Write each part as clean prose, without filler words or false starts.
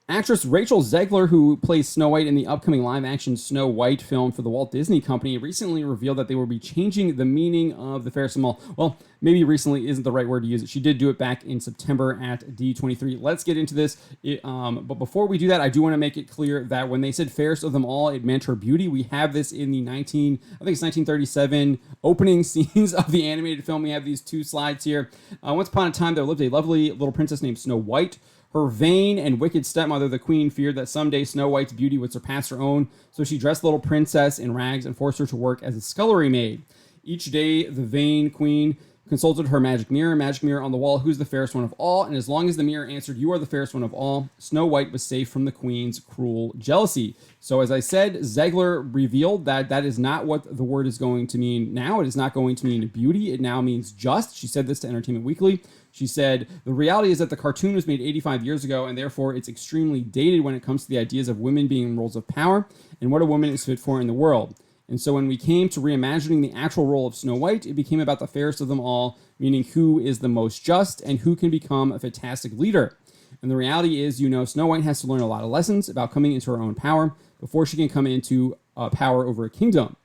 Actress Rachel Zegler, who plays Snow White in the upcoming live-action Snow White film for the Walt Disney Company, recently revealed that they will be changing the meaning of the Fairest of them all. Well, maybe recently isn't the right word to use it. She did do it back in September at D23. Let's get into this. But before we do that, I do want to make it clear that when they said Fairest of them all, it meant her beauty. We have this in the I think it's 1937 opening scenes of the animated film. We have these two slides here. Once upon a time, there lived a lovely little princess named Snow White. Her vain and wicked stepmother, the queen, feared that someday Snow White's beauty would surpass her own, so she dressed the little princess in rags and forced her to work as a scullery maid. Each day, the vain queen consulted her magic mirror on the wall, who's the fairest one of all, and as long as the mirror answered, you are the fairest one of all, Snow White was safe from the queen's cruel jealousy. So as I said, Zegler revealed that that is not what the word is going to mean now. It is not going to mean beauty. It now means just. She said this to Entertainment Weekly. She said, the reality is that the cartoon was made 85 years ago, and therefore it's extremely dated when it comes to the ideas of women being in roles of power and what a woman is fit for in the world. And so when we came to reimagining the actual role of Snow White, it became about the fairest of them all, meaning who is the most just and who can become a fantastic leader. And the reality is, Snow White has to learn a lot of lessons about coming into her own power before she can come into power over a kingdom.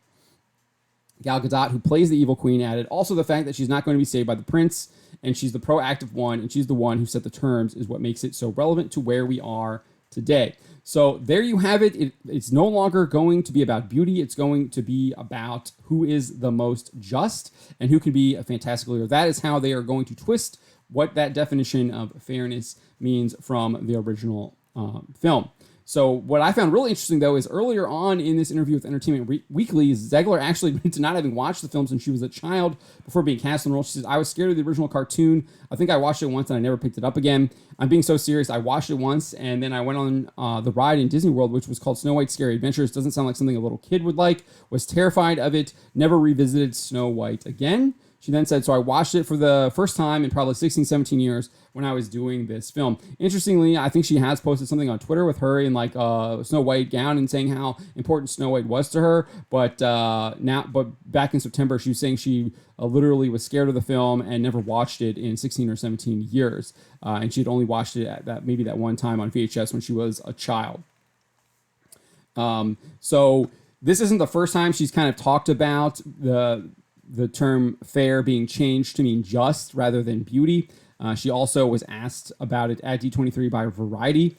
Gal Gadot, who plays the evil queen, added, also the fact that she's not going to be saved by the prince, and she's the proactive one, and she's the one who set the terms, is what makes it so relevant to where we are today. So there you have it. It's no longer going to be about beauty. It's going to be about who is the most just and who can be a fantastic leader. That is how they are going to twist what that definition of fairness means from the original film. So what I found really interesting, though, is earlier on in this interview with Entertainment Weekly, Zegler actually admitted to not having watched the film since she was a child before being cast in the role. She says, I was scared of the original cartoon. I think I watched it once and I never picked it up again. I'm being so serious. I watched it once and then I went on the ride in Disney World, which was called Snow White's Scary Adventures. Doesn't sound like something a little kid would like. Was terrified of it. Never revisited Snow White again. She then said, so I watched it for the first time in probably 16, 17 years when I was doing this film. Interestingly, I think she has posted something on Twitter with her in like a Snow White gown and saying how important Snow White was to her. But back in September, she was saying she literally was scared of the film and never watched it in 16 or 17 years. And she had only watched it at maybe that one time on VHS when she was a child. So this isn't the first time she's kind of talked about the term fair being changed to mean just rather than beauty. She also was asked about it at D23 by Variety.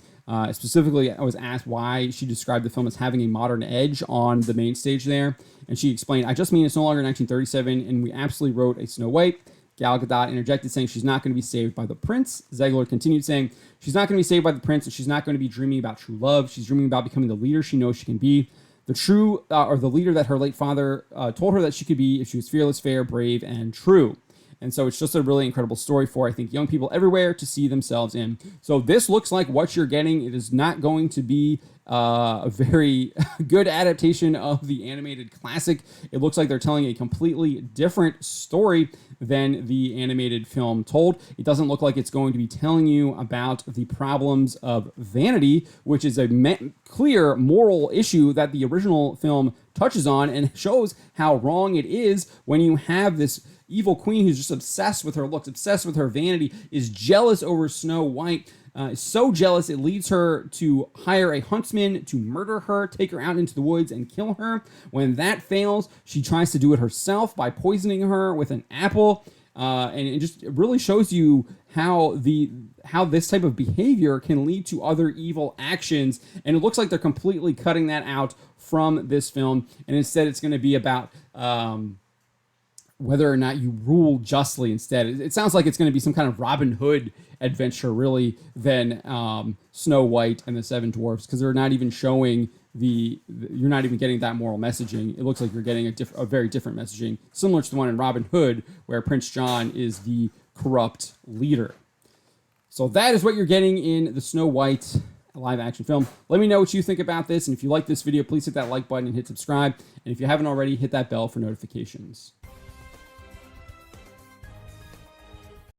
Specifically, I was asked why she described the film as having a modern edge on the main stage there. And she explained, I just mean it's no longer 1937, and we absolutely wrote a Snow White. Gal Gadot interjected saying she's not going to be saved by the prince. Zegler continued saying she's not going to be saved by the prince, and she's not going to be dreaming about true love. She's dreaming about becoming the leader she knows she can be. The true, or the leader that her late father told her that she could be if she was fearless, fair, brave, and true. And so it's just a really incredible story for, I think, young people everywhere to see themselves in. So this looks like what you're getting. It is not going to be a very good adaptation of the animated classic. It looks like they're telling a completely different story than the animated film told. It doesn't look like it's going to be telling you about the problems of vanity, which is a clear moral issue that the original film touches on and shows how wrong it is when you have this evil queen who's just obsessed with her looks, obsessed with her vanity, is jealous over Snow White. So jealous, it leads her to hire a huntsman to murder her, take her out into the woods and kill her. When that fails, she tries to do it herself by poisoning her with an apple. And it just really shows you how this type of behavior can lead to other evil actions. And it looks like they're completely cutting that out from this film. And instead, it's going to be about whether or not you rule justly instead. It sounds like it's going to be some kind of Robin Hood adventure, really, than Snow White and the Seven Dwarfs, because they're not even showing you're not even getting that moral messaging. It looks like you're getting a very different messaging, similar to the one in Robin Hood, where Prince John is the corrupt leader. So that is what you're getting in the Snow White live action film. Let me know what you think about this, and if you like this video, please hit that like button and hit subscribe. And if you haven't already, hit that bell for notifications.